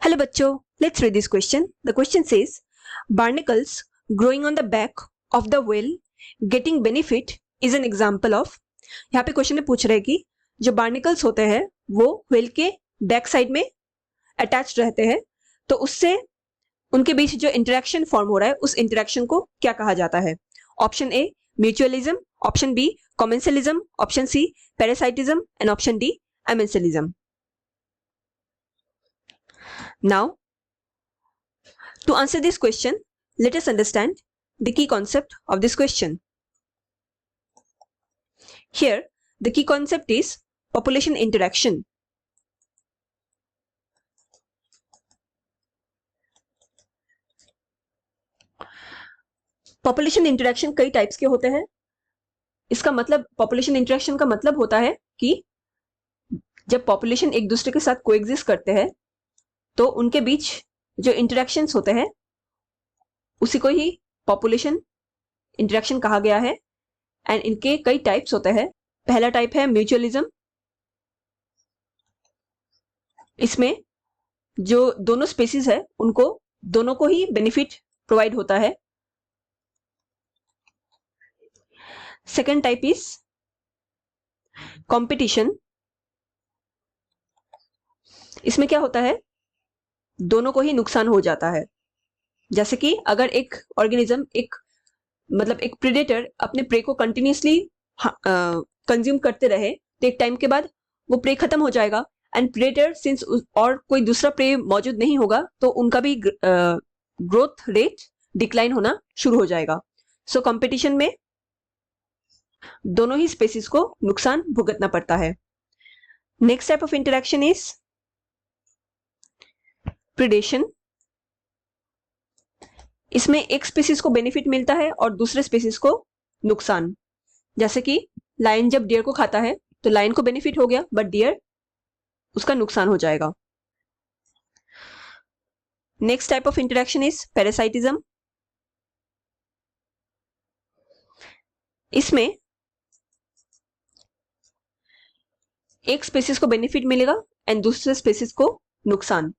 Hello बच्चों, let's read this question. The question says, barnacles growing on the back of the whale getting benefit is an example of. यहाँ पे question में पूछ रहे हैं कि जो बार्निकल्स होते हैं वो व्हेल के बैक साइड में अटैच्ड रहते हैं, तो उससे उनके बीच जो इंटरेक्शन फॉर्म हो रहा है उस इंटरेक्शन को क्या कहा जाता है? Option A mutualism, option B commensalism, option C parasitism and option D amensalism. Now, to answer this question, let us understand the key concept of this question. Here, the key concept is population interaction. Population interaction कई types के होते हैं. इसका मतलब population interaction का मतलब होता है कि जब population एक दूसरे के साथ कोएग्जिस्ट करते हैं तो उनके बीच जो इंटरेक्शंस होते हैं उसी को ही पॉपुलेशन इंटरेक्शन कहा गया है. एंड इनके कई टाइप्स होते हैं. पहला टाइप है म्यूचुअलिज्म. इसमें जो दोनों स्पीसीज है उनको दोनों को ही बेनिफिट प्रोवाइड होता है. Second type is competition. इसमें क्या होता है, दोनों को ही नुकसान हो जाता है. जैसे कि अगर एक ऑर्गेनिज्म एक प्रेडेटर अपने प्रे को कंटिन्यूसली कंज्यूम करते रहे तो एक टाइम के बाद वो प्रे खत्म हो जाएगा. एंड प्रेडेटर सिंस और कोई दूसरा प्रे मौजूद नहीं होगा तो उनका भी ग्रोथ रेट डिक्लाइन होना शुरू हो जाएगा. सो कंपटीशन में दोनों ही स्पीसीज को नुकसान भुगतना पड़ता है. Next type of interaction is predation. इसमें एक स्पीसीज को बेनिफिट मिलता है और दूसरे स्पीसीज को नुकसान. जैसे कि लायन जब डियर को खाता है तो लायन को बेनिफिट हो गया बट डियर उसका नुकसान हो जाएगा. Next type of interaction is parasitism. इसमें एक स्पीसीज को बेनिफिट मिलेगा एंड दूसरे स्पीसीज को नुकसान.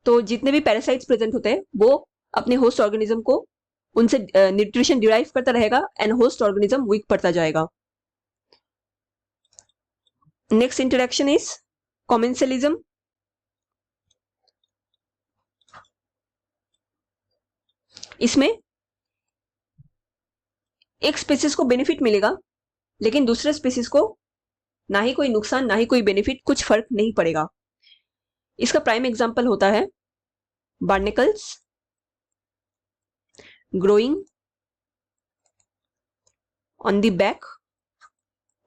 तो जितने भी पैरासाइट्स प्रेजेंट होते हैं वो अपने होस्ट ऑर्गेनिज्म को उनसे न्यूट्रिशन डिराइव करता रहेगा एंड होस्ट ऑर्गेनिज्म वीक पड़ता जाएगा. Next interaction is commensalism. इसमें एक स्पीसीज को बेनिफिट मिलेगा लेकिन दूसरे स्पीसीज को ना ही कोई नुकसान ना ही कोई बेनिफिट, कुछ फर्क नहीं पड़ेगा. इसका प्राइम एग्जांपल होता है barnacles growing on the back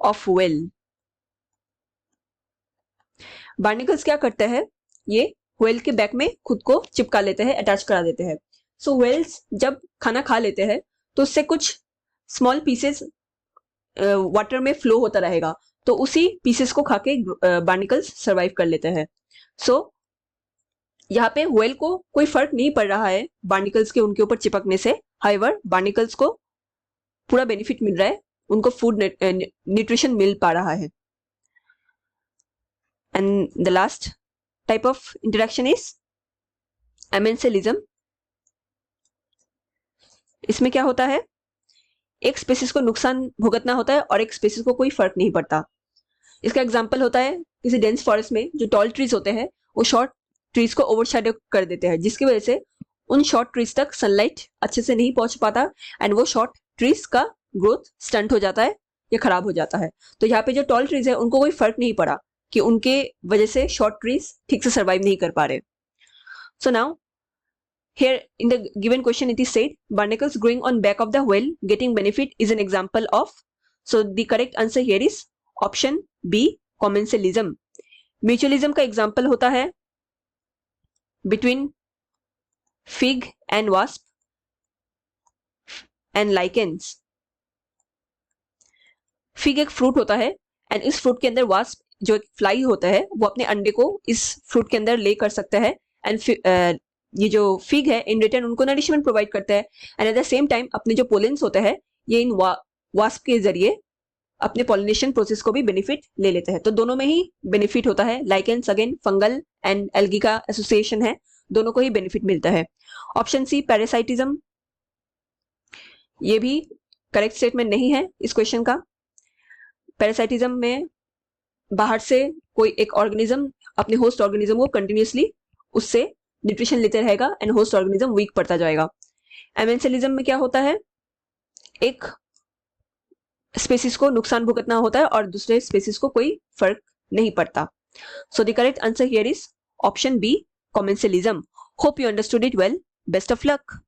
of whale. Barnacles क्या करते हैं, ये व्हेल के बैक में खुद को चिपका लेते हैं, अटैच करा देते हैं. सो व्हेल्स जब खाना खा लेते हैं तो उससे कुछ स्मॉल पीसेस वाटर में फ्लो होता रहेगा, तो उसी पीसेस को खा के बार्निकल्स सर्वाइव कर लेते हैं. सो यहाँ पे व्हेल को कोई फर्क नहीं पड़ रहा है बार्निकल्स के उनके ऊपर चिपकने से. हाउएवर बार्निकल्स को पूरा बेनिफिट मिल रहा है, उनको फूड न्यूट्रिशन मिल पा रहा है. And the last type of interaction is amensalism. इसमें क्या होता है, एक स्पीसीज को नुकसान भुगतना होता है और एक स्पीसीज को कोई फर्क नहीं पड़ता. इसका एग्जांपल होता है किसी डेंस फॉरेस्ट में जो टॉल ट्रीज होते हैं वो शॉर्ट ट्रीज को ओवरशैडो कर देते हैं, जिसकी वजह से उन शॉर्ट ट्रीज तक सनलाइट अच्छे से नहीं पहुंच पाता एंड वो शॉर्ट ट्रीज का ग्रोथ स्टंट हो जाता है या खराब हो जाता है. तो यहाँ पे जो टॉल ट्रीज है उनको कोई फर्क नहीं पड़ा कि उनके वजह से शॉर्ट ट्रीज ठीक से सर्वाइव नहीं कर पा रहे. So now here in the given question it is said barnacles growing on back of the whale getting benefit is an example of. So the correct answer here is option B commensalism. Mutualism का example होता है between fig and wasp and lichens. fig एक fruit होता है and इस fruit के अंदर wasp जो एक फ्लाई होता है वो अपने अंडे को इस फ्रूट के अंदर ले कर सकता है एंड ये जो फिग है इन रिटर्न उनको नरिशमेंट प्रोवाइड करता है. And at the same time अपने जो पोलेंस होते हैं ये इन वास्प के जरिए अपने पॉलिनेशन प्रोसेस को भी बेनिफिट ले लेते हैं। तो दोनों में ही बेनिफिट होता है। Lichens again fungal and algae का एसोसिएशन है, दोनों को ही बेनिफिट मिलता है। ऑप्शन सी पैरासाइटिज्म, ये भी करेक्ट स्टेटमेंट नहीं है इस क्वेश्चन का। पैरासाइटिज्म में बाहर से कोई एक ऑर्गेनिज्म अपने होस्ट ऑर्गेनिज्म को कंटिन्यूसली उससे न्यूट्रिशन लेते रहेगा एंड होस्ट ऑर्गेनिज्म वीक पड़ता जाएगा। एमेंसेलिज्म में क्या होता है, एक स्पेसिस को नुकसान भुगतना होता है और दूसरे स्पेसिस को कोई फर्क नहीं पड़ता। So the correct answer here is option B, commensalism. Hope you understood it well. Best of luck.